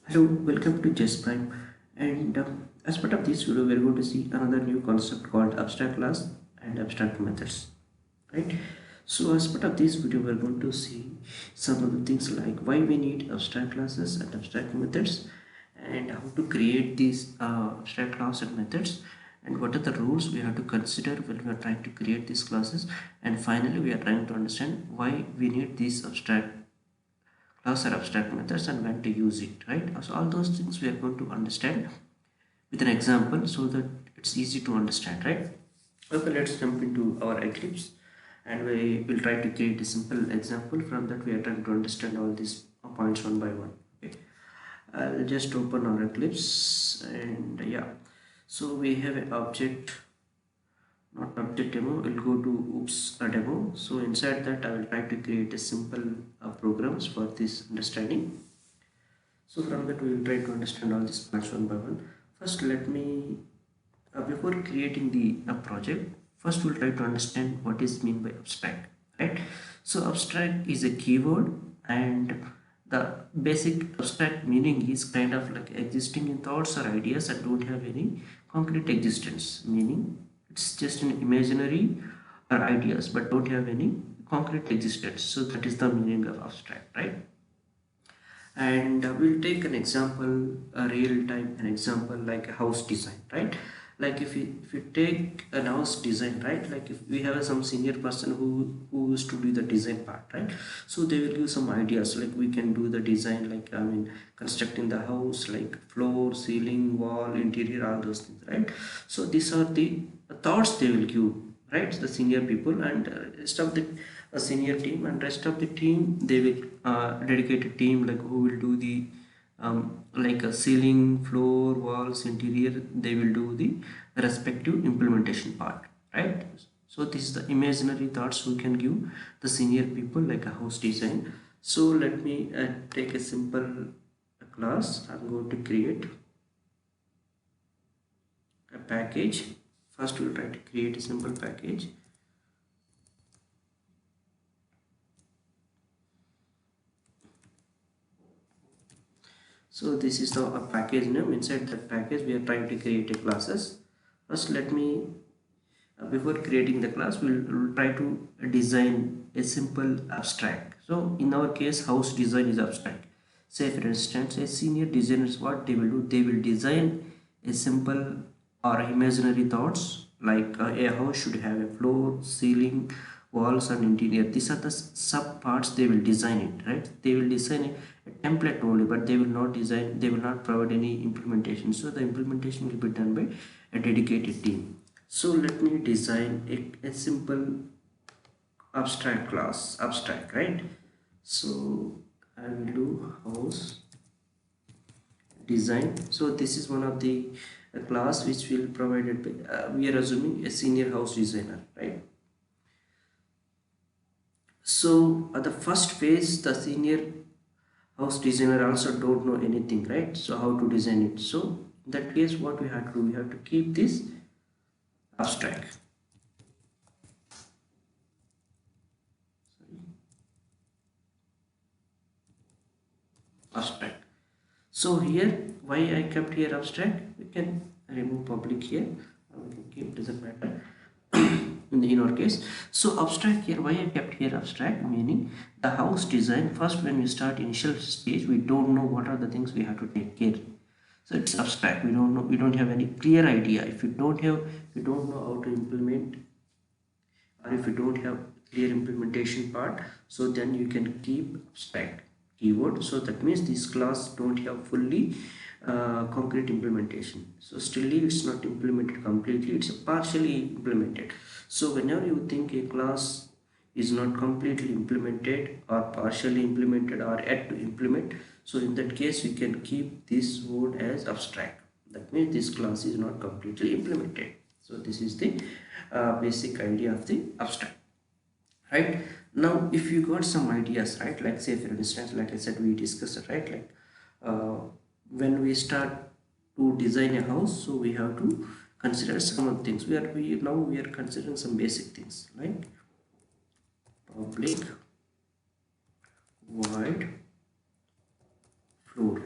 Hello, welcome to Just Prime. And as part of this video, we're going to see another new concept called abstract class and abstract methods. Right? So, as part of this video, we're going to see some of the things like why we need abstract classes and abstract methods, and how to create these abstract class and methods, and what are the rules we have to consider when we are trying to create these classes. And finally, we are trying to understand why we need these abstract class or abstract methods and when to use it, right? So all those things we are going to understand with an example so that it's easy to understand, right? Okay, let's jump into our Eclipse and we will try to create a simple example. From that we are trying to understand all these points one by one. Okay, I'll just open our Eclipse and yeah, so we have an object, not object demo. We'll go to oops a demo. So inside that I will try to create a simple programs for this understanding. So from that we will try to understand all these parts one by one. First let me before creating the project, first we'll try to understand what is mean by abstract, right? So abstract is a keyword, and the basic abstract meaning is kind of like existing in thoughts or ideas that don't have any concrete existence, meaning it's just an imaginary or ideas but don't have any concrete existence. So that is the meaning of abstract, right? And we'll take an example, a real time an example like a house design, right? Like if you take a house design, right? Like if we have some senior person who used to do the design part, right? So they will give some ideas like we can do the design, like I mean constructing the house, like floor, ceiling, wall, interior, all those things, right? So these are the thoughts they will give, right? The senior people, and rest of the senior team, and rest of the team they will dedicated team like who will do the like a ceiling, floor, walls, interior. They will do the respective implementation part, right? So this is the imaginary thoughts we can give the senior people like a house design. So let me take a simple class. I'm going to create a package. First we'll try to create a simple package. So this is the package name. Inside that package we are trying to create a classes. First let me before creating the class we'll try to design a simple abstract. So in our case house design is abstract. Say for instance a senior designers, what they will do, they will design a simple or imaginary thoughts like a house should have a floor, ceiling, walls and interior. These are the sub parts they will design it, right? They will design a template only, but they will not design, they will not provide any implementation. So the implementation will be done by a dedicated team. So let me design a simple abstract class, abstract, right? So I will do house design. So this is one of the class which will provided by we are assuming a senior house designer, right? So at the first phase the senior house designer also don't know anything, right? So how to design it? So in that case what we have to do, we have to keep this abstract. Abstract. So here why I kept here abstract, we can remove public here, we can keep, doesn't matter in our case. So abstract here, why I kept here abstract, meaning the house design, first when we start initial stage we don't know what are the things we have to take care. So it's abstract, we don't know, we don't have any clear idea. If you don't have, if you don't know how to implement, or if you don't have clear implementation part, so then you can keep abstract keyword. So that means this class don't have fully concrete implementation, so still it's not implemented completely, it's partially implemented. So whenever you think a class is not completely implemented or partially implemented or yet to implement, so in that case you can keep this word as abstract. That means this class is not completely implemented. So this is the basic idea of the abstract, right? Now if you got some ideas, right, like say for instance, like I said, we discussed it, right? Like uh, when we start to design a house, so we have to consider some of things. We are considering some basic things like public void floor,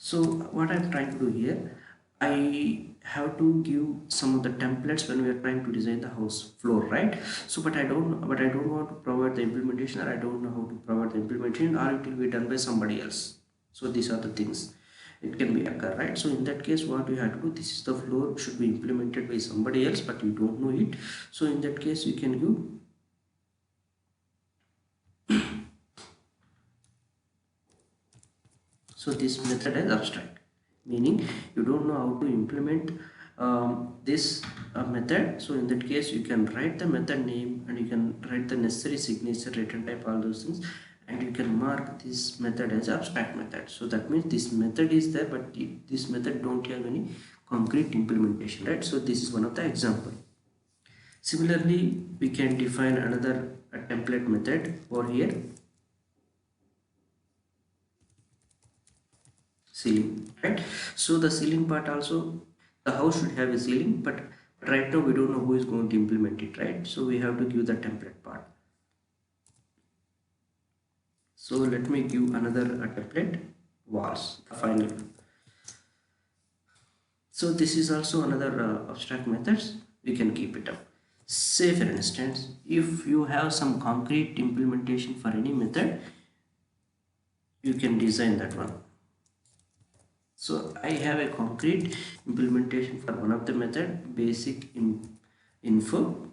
So what I'm trying to do here, I have to give some of the templates when we are trying to design the house floor, right? So but I don't want to provide the implementation, or I don't know how to provide the implementation, or it will be done by somebody else. So these are the things it can be occur, right? So in that case, what we have to do, this is the floor should be implemented by somebody else, but you don't know it. So in that case, you can give, so this method is abstract, meaning you don't know how to implement this method. So in that case, you can write the method name, and you can write the necessary signature, return type, all those things, and you can mark this method as abstract method. So that means this method is there, but this method don't have any concrete implementation, right? So this is one of the example. Similarly, we can define another template method over here, ceiling, right? So the ceiling part also, the house should have a ceiling, but right now we don't know who is going to implement it, right? So we have to give the template part. So let me give another template, walls, the final. So this is also another abstract methods, we can keep it up. Say for instance, if you have some concrete implementation for any method, you can design that one. So I have a concrete implementation for one of the method, basic info.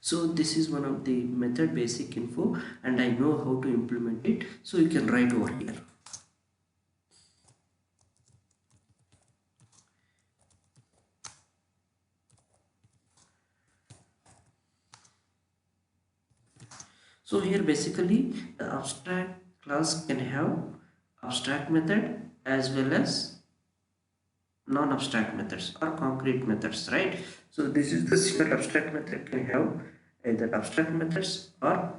So this is one of the method, basic info, and I know how to implement it. So you can write over here. So here basically the abstract class can have abstract method as well as non-abstract methods or concrete methods, right? So this is the single abstract method can have either abstract methods or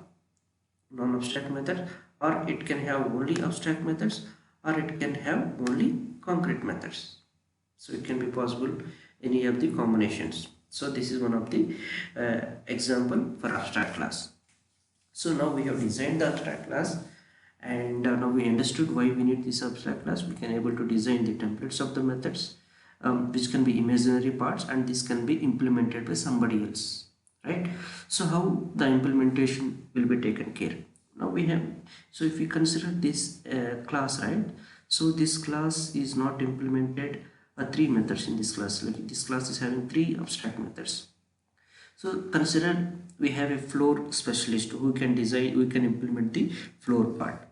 non-abstract methods, or it can have only abstract methods, or it can have only concrete methods. So it can be possible any of the combinations. So this is one of the example for abstract class. So now we have designed the abstract class, and now we understood why we need this abstract class. We can able to design the templates of the methods, which can be imaginary parts, and this can be implemented by somebody else, right? So how the implementation will be taken care. Now we have, so if we consider this class, right? So this class is not implemented three methods in this class. Like this class is having three abstract methods. So consider we have a floor specialist who can design, we can implement the floor part,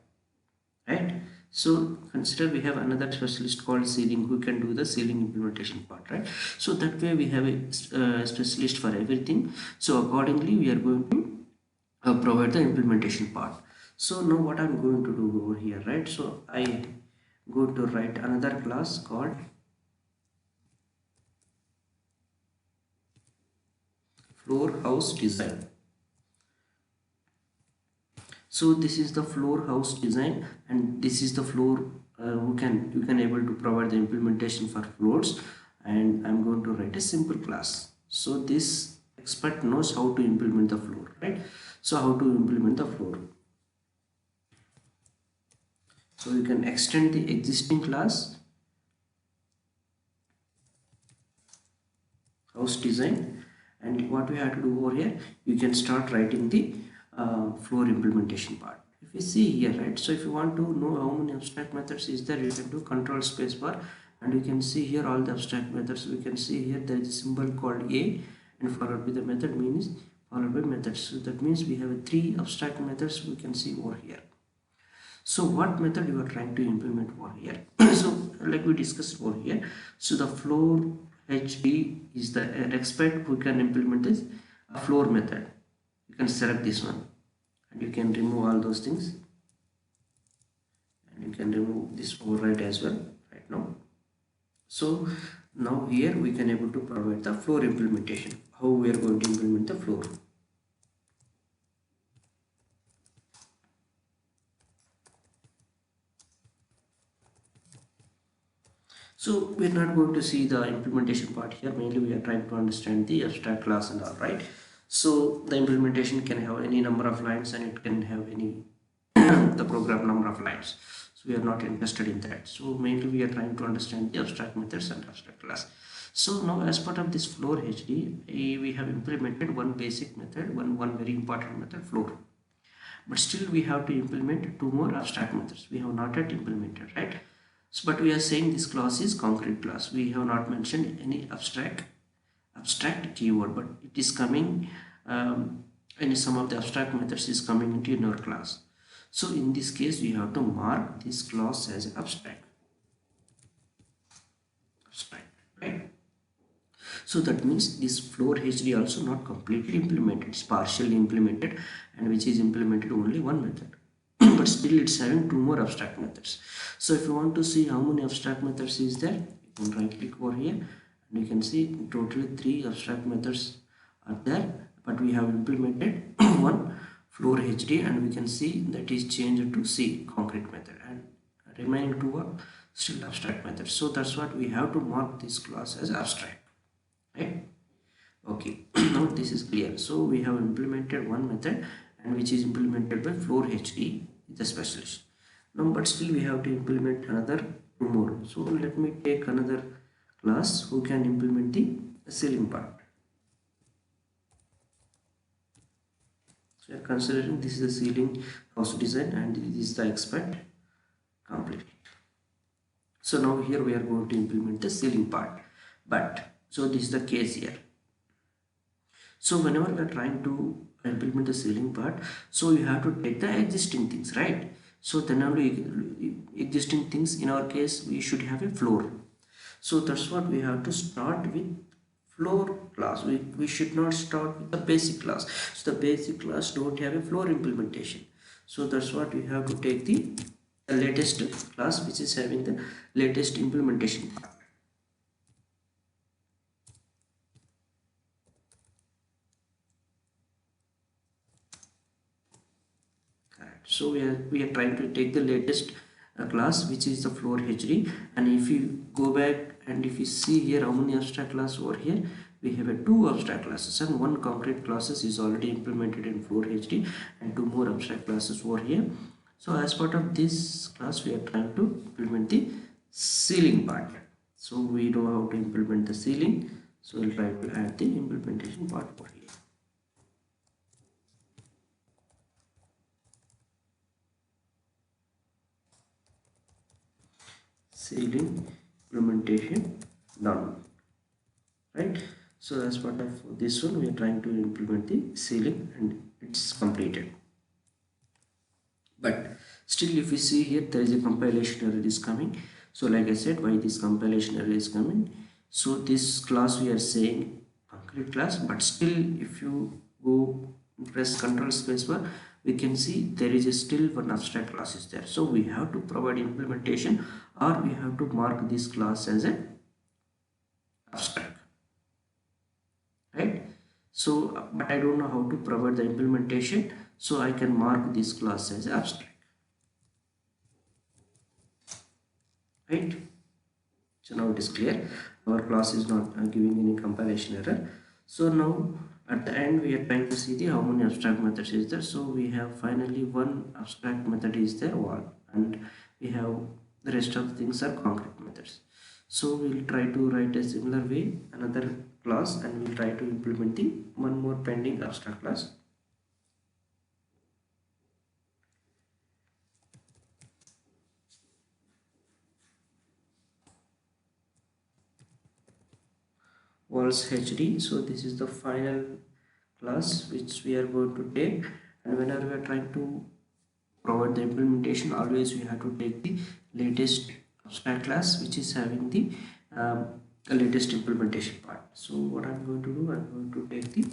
right? So consider we have another specialist called ceiling who can do the ceiling implementation part, right? So that way we have a specialist for everything. So accordingly we are going to provide the implementation part. So now what I'm going to do over here, right? So I go to write another class called floor house design. So this is the floor house design, and this is the floor who can, you can able to provide the implementation for floors, and I'm going to write a simple class. So this expert knows how to implement the floor, right? So how to implement the floor. So you can extend the existing class house design, and what we have to do over here, you can start writing the floor implementation part. If you see here, right, so if you want to know how many abstract methods is there, you can do control space bar, and you can see here all the abstract methods. We can see here there is a symbol called a, and followed by the method means followed by methods. So that means we have three abstract methods we can see over here. So what method you are trying to implement over here? So like we discussed over here, so the floor HD is the expert who can implement this floor method. You can select this one, and you can remove all those things, and you can remove this override as well right now. So now here we can able to provide the floor implementation, how we are going to implement the floor. So we are not going to see the implementation part here. Mainly we are trying to understand the abstract class and all, right? So the implementation can have any number of lines, and it can have any the program number of lines. So we are not interested in that. So mainly we are trying to understand the abstract methods and abstract class. So now as part of this floor HD, we have implemented one basic method, one very important method, floor. But still we have to implement two more abstract methods. We have not yet implemented, right? So, but we are saying this class is concrete class. We have not mentioned any abstract keyword, but it is coming and some of the abstract methods is coming into in our class. So in this case we have to mark this class as abstract, right? So that means this floor HD also not completely implemented, it's partially implemented, and which is implemented only one method. But still it's having two more abstract methods. So if you want to see how many abstract methods is there, you can right click over here and you can see totally 3 abstract methods are there, but we have implemented one floor HD, and we can see that is changed to C, concrete method, and remaining two are still abstract methods. So that's what we have to mark this class as abstract, right? Okay. Now this is clear. So we have implemented one method, and which is implemented by floor HD, the specialist. Now but still we have to implement another two more. So let me take another class who can implement the ceiling part. So we are considering this is the ceiling house design, and this is the expect complete. So now here we are going to implement the ceiling part, but so this is the case here. So whenever we are trying to implement the ceiling part, so you have to take the existing things, right? So then only existing things, in our case we should have a floor. So that's what we have to start with floor class. We should not start with the basic class. So the basic class don't have a floor implementation. So that's what we have to take the latest class which is having the latest implementation part. So we are trying to take the latest class which is the floor HD, and if you go back and if you see here how many abstract class over here, we have a 2 abstract classes and 1 concrete classes is already implemented in floor HD, and 2 more abstract classes over here. So as part of this class we are trying to implement the ceiling part. So we know how to implement the ceiling, so we'll try to add the implementation part over here. Ceiling implementation done, right? So as part of this one we are trying to implement the ceiling, and it's completed. But still if you see here there is a compilation error is coming. So like I said, why this compilation error is coming, so this class we are saying concrete class, but still if you go press Ctrl spacebar, we can see there is a still one abstract class is there. So we have to provide implementation, or we have to mark this class as a abstract, right? So but I don't know how to provide the implementation, so I can mark this class as abstract, right? So now it is clear, our class is not giving any compilation error. So now at the end we are trying to see the how many abstract methods is there. So we have finally one abstract method is there, wall, and we have the rest of the things are concrete methods. So we'll try to write a similar way another class, and we'll try to implement the one more pending abstract class. Walls HD. So this is the final class which we are going to take, and whenever we are trying to provide the implementation, always we have to take the latest abstract class which is having the latest implementation part. So what I'm going to do, I'm going to take the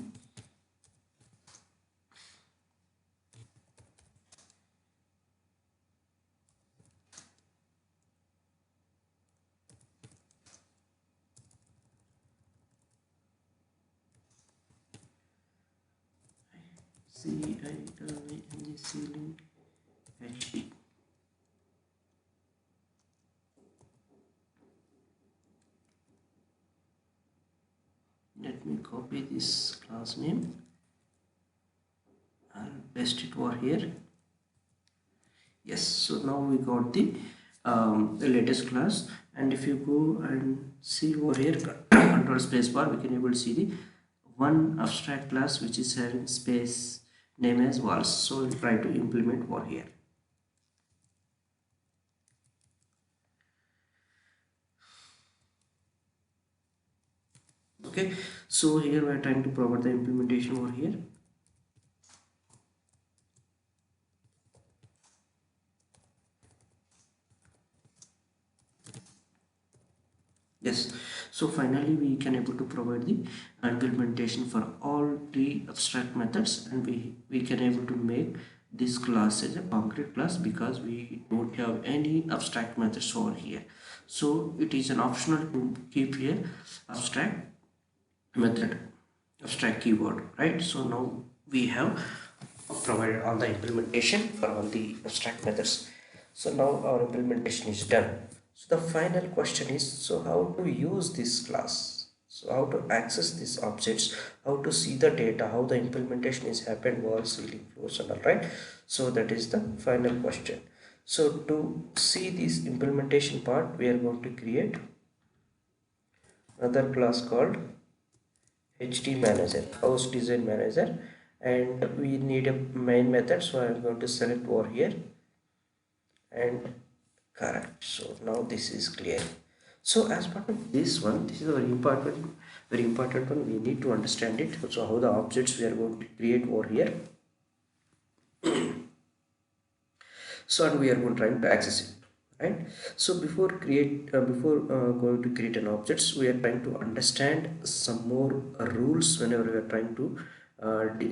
ceiling HD. Let me copy this class name paste it over here. Yes, so now we got the latest class, and if you go and see over here control space bar, we can able to see the one abstract class which is having space name as walls. So we'll try to implement over here. Okay, so here we are trying to provide the implementation over here. Yes, so finally we can able to provide the implementation for all the abstract methods, and we can able to make this class as a concrete class because we don't have any abstract methods over here. So it is an optional to keep here abstract method, abstract keyword, right? So now we have provided all the implementation for all the abstract methods. So now our implementation is done. So the final question is, so how to use this class? So how to access these objects, how to see the data, how the implementation is happened, walls, ceiling, floors and all, right? So that is the final question. So to see this implementation part, we are going to create another class called HD manager, house design manager, and we need a main method, so I am going to select over here and correct. So now this is clear. So as part of this one, this is a very important one, we need to understand it. So how the objects we are going to create over here, so and we are going to try to access it, right? So before going to create an objects, we are trying to understand some more rules whenever we are trying to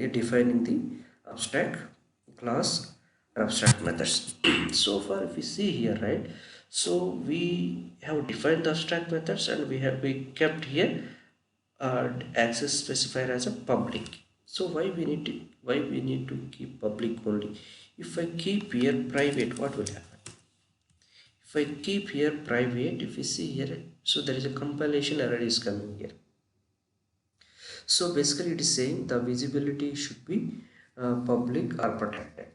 defining the abstract class or abstract methods. So far if we see here, right, so we have defined the abstract methods and we kept here access specifier as a public. So why we need to keep public only? If I keep here private, what will happen? If I keep here private, if you see here, so there is a compilation error is coming here. So basically it is saying the visibility should be public or protected,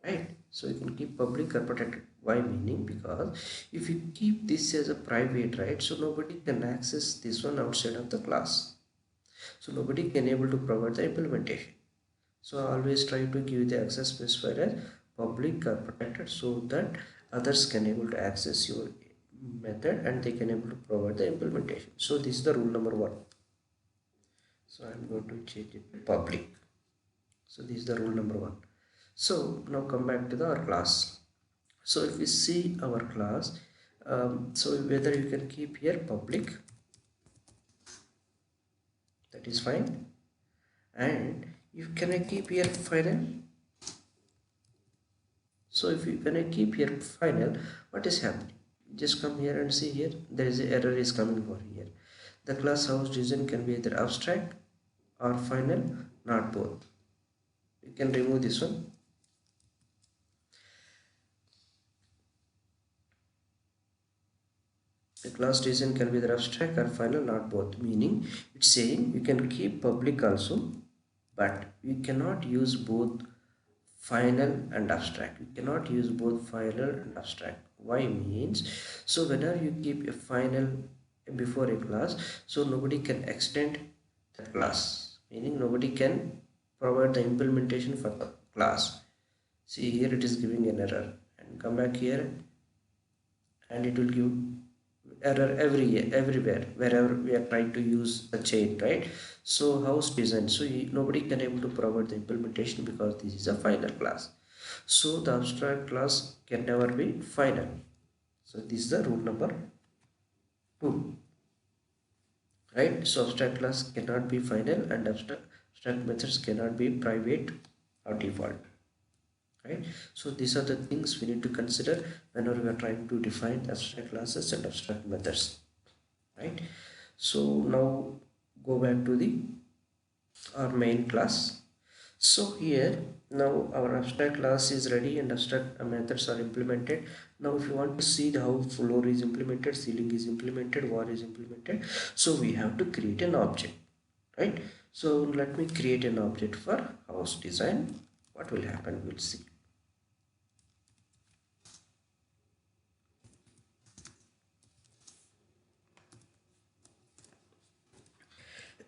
right? So you can keep public or protected. Why? Meaning because if you keep this as a private, right, so nobody can access this one outside of the class, so nobody can able to provide the implementation. So I always try to give the access specifier as public or protected so that others can able to access your method and they can able to provide the implementation. So this is the rule number one. So I'm going to change it to public. So this is the rule number one. So now come back to our class. So if we see our class, so whether you can keep here public, that is fine, and you can I keep here final. So if you when I keep here final, what is happening? Just come here and see here, there is an error is coming over here. The class house design can be either abstract or final, not both. You can remove this one. The class design can be either abstract or final, not both. Meaning it's saying you can keep public also, but you cannot use both final and abstract. You cannot use both final and abstract. Why? Means so whenever you keep a final before a class, so nobody can extend the class, meaning nobody can provide the implementation for the class. See here it is giving an error, and come back here and it will give error everywhere wherever we are trying to use a chain, right? So house design, so nobody can able to provide the implementation because this is a final class, so the abstract class can never be final. So this is the rule number 2, right? So abstract class cannot be final and abstract methods cannot be private or default, right? So these are the things we need to consider whenever we are trying to define abstract classes and abstract methods, right? So now go back to the our main class. So here now our abstract class is ready and abstract methods are implemented. Now if you want to see how floor is implemented, ceiling is implemented, wall is implemented, so we have to create an object, right? So let me create an object for house design. So here now our abstract class is ready and abstract methods are implemented. Now if you want to see how floor is implemented, ceiling is implemented, wall is implemented, so we have to create an object, right? So let me create an object for house design. So what will happen, we'll see.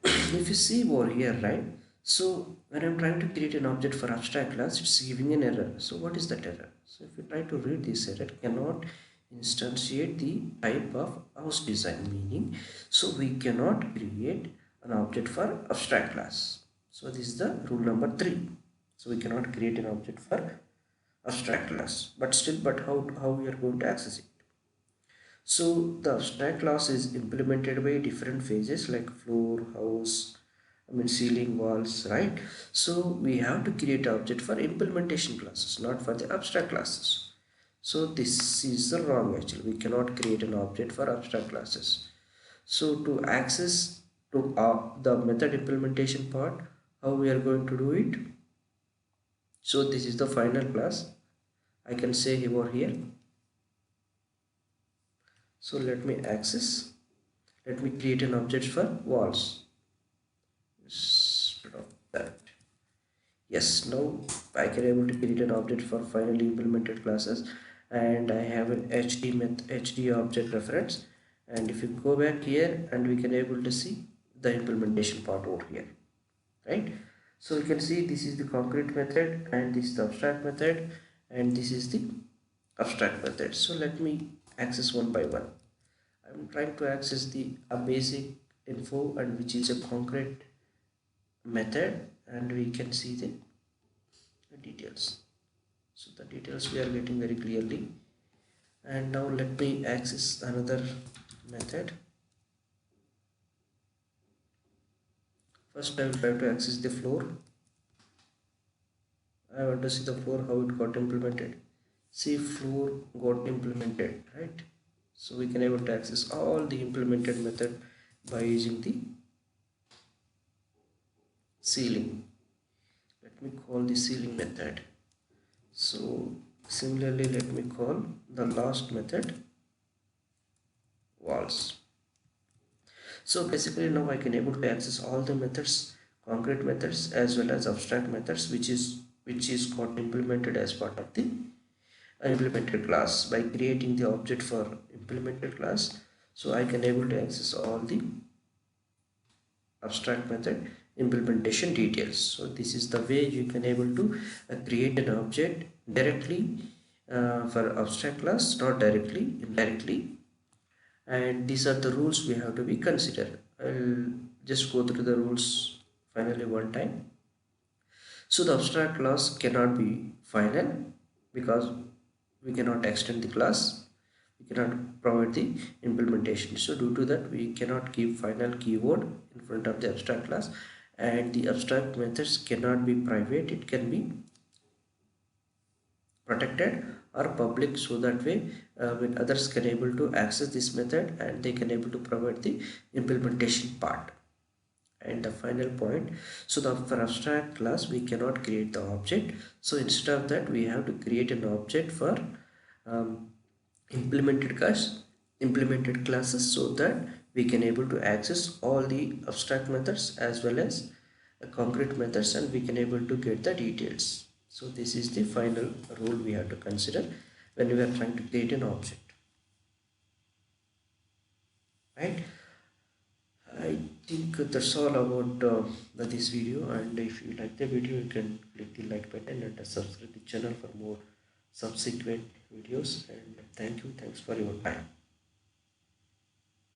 If you see over here, right, so when I'm trying to create an object for abstract class, it's giving an error. So what is that error? So if you try to read this error, cannot instantiate the type of house design, meaning so we cannot create an object for abstract class. So this is the rule number 3. So we cannot create an object for abstract class, but still, but how we are going to access it? So the abstract class is implemented by different phases like floor, house, ceiling, walls, right? So we have to create object for implementation classes, not for the abstract classes. So this is the wrong actually. We cannot create an object for abstract classes. So to access to the method implementation part, how we are going to do it? So this is the final class. I can say over here. So let me access. Let me create an object for walls. Instead of that. Yes, now I can able to create an object for finally implemented classes, and I have an HD object reference. And if you go back here, and we can able to see the implementation part over here, right? So you can see this is the concrete method, and this is the abstract method, and this is the abstract method. So let me access one by one. I'm trying to access the basic info, and which is a concrete method, and we can see the details. So the details we are getting very clearly. And now let me access another method. First I will try to access the floor. I want to see the floor, how it got implemented. See, floor got implemented, right? So we can able to access all the implemented method by using the ceiling. Let me call the ceiling method. So similarly, let me call the last method walls. So basically now I can able to access all the methods, concrete methods as well as abstract methods, which is got implemented as part of the implemented class by creating the object for implemented class. So I can able to access all the abstract method implementation details. So this is the way you can able to create an object directly for abstract class, not directly, indirectly. And these are the rules we have to be considered. I'll just go through the rules finally one time. So the abstract class cannot be final because we cannot extend the class, we cannot provide the implementation. So due to that, we cannot give final keyword in front of the abstract class, and the abstract methods cannot be private. It can be protected or public, so that way when others can able to access this method, and they can able to provide the implementation part. And the final point, so the for abstract class we cannot create the object, so instead of that we have to create an object for um, implemented classes, so that we can able to access all the abstract methods as well as concrete methods, and we can able to get the details. So this is the final rule we have to consider when we are trying to create an object, right? I think that's all about this video, and if you like the video you can click the like button and subscribe the channel for more subsequent videos. And thanks for your time.